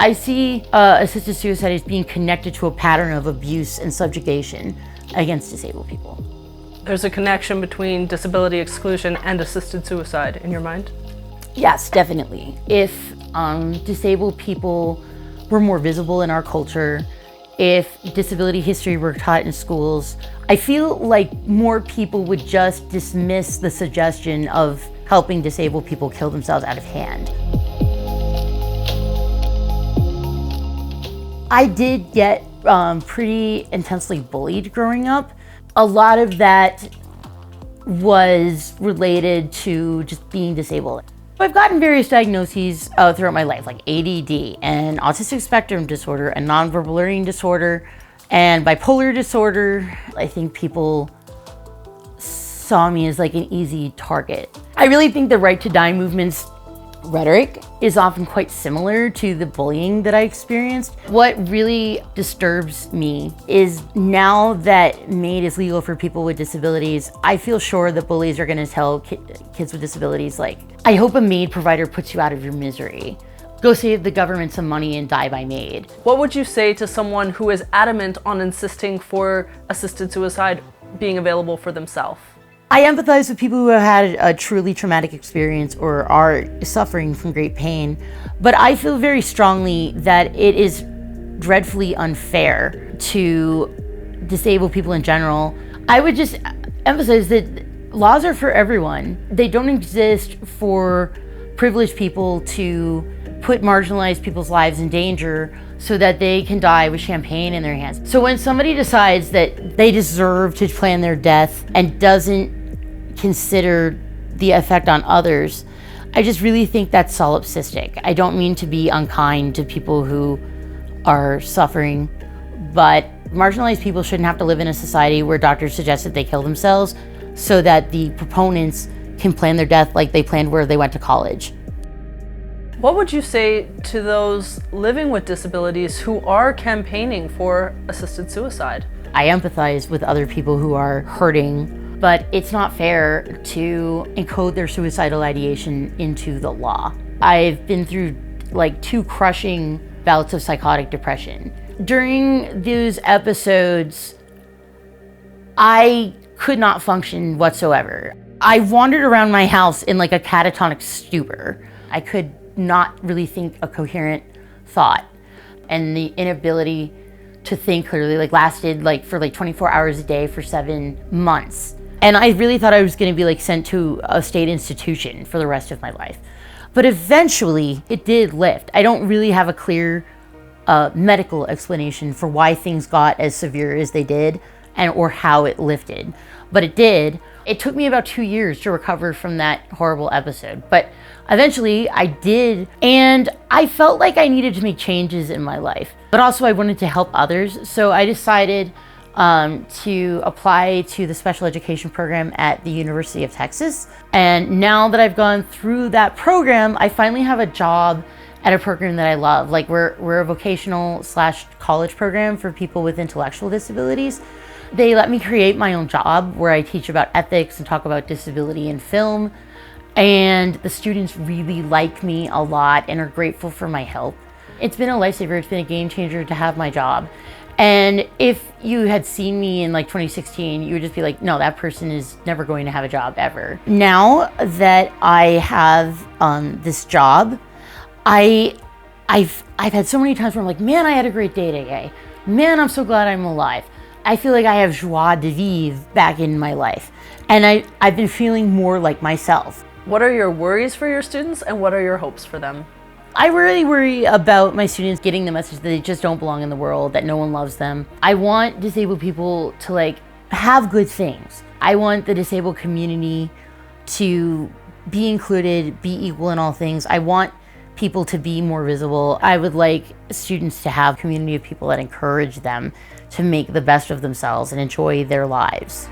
I see assisted suicide as being connected to a pattern of abuse and subjugation against disabled people. There's a connection between disability exclusion and assisted suicide in your mind? Yes, definitely. If disabled people were more visible in our culture, if disability history were taught in schools, I feel like more people would just dismiss the suggestion of helping disabled people kill themselves out of hand. I did get pretty intensely bullied growing up. A lot of that was related to just being disabled. I've gotten various diagnoses throughout my life, like ADD and autistic spectrum disorder and nonverbal learning disorder and bipolar disorder. I think people saw me as like an easy target. I really think the Right to Die movement's rhetoric is often quite similar to the bullying that I experienced. What really disturbs me is now that MAID is legal for people with disabilities, I feel sure that bullies are gonna tell kids with disabilities, like, I hope a MAID provider puts you out of your misery. Go save the government some money and die by MAID. What would you say to someone who is adamant on insisting for assisted suicide being available for themselves? I empathize with people who have had a truly traumatic experience or are suffering from great pain, but I feel very strongly that it is dreadfully unfair to disabled people in general. I would just emphasize that laws are for everyone. They don't exist for privileged people to put marginalized people's lives in danger so that they can die with champagne in their hands. So when somebody decides that they deserve to plan their death and doesn't consider the effect on others, I just really think that's solipsistic. I don't mean to be unkind to people who are suffering, but marginalized people shouldn't have to live in a society where doctors suggest that they kill themselves so that the proponents can plan their death like they planned where they went to college. What would you say to those living with disabilities who are campaigning for assisted suicide? I empathize with other people who are hurting, but it's not fair to encode their suicidal ideation into the law. I've been through like 2 crushing bouts of psychotic depression. During those episodes, I could not function whatsoever. I wandered around my house in like a catatonic stupor. I could not really think a coherent thought, and the inability to think clearly lasted for 24 hours a day for 7 months. And I really thought I was gonna be sent to a state institution for the rest of my life. But eventually it did lift. I don't really have a clear medical explanation for why things got as severe as they did or how it lifted, but it did. It took me about 2 years to recover from that horrible episode, but eventually I did, and I felt like I needed to make changes in my life, but also I wanted to help others. So I decided to apply to the special education program at the University of Texas. And now that I've gone through that program, I finally have a job at a program that I love. We're a vocational / college program for people with intellectual disabilities. They let me create my own job where I teach about ethics and talk about disability in film. And the students really like me a lot and are grateful for my help. It's been a lifesaver. It's been a game changer to have my job. And if you had seen me in 2016, you would just be like, no, that person is never going to have a job ever. Now that I have this job, I've had so many times where I'm like, man, I had a great day today. Man, I'm so glad I'm alive. I feel like I have joie de vivre back in my life. And I've been feeling more like myself. What are your worries for your students and what are your hopes for them? I really worry about my students getting the message that they just don't belong in the world, that no one loves them. I want disabled people to have good things. I want the disabled community to be included, be equal in all things. I want people to be more visible. I would like students to have a community of people that encourage them to make the best of themselves and enjoy their lives.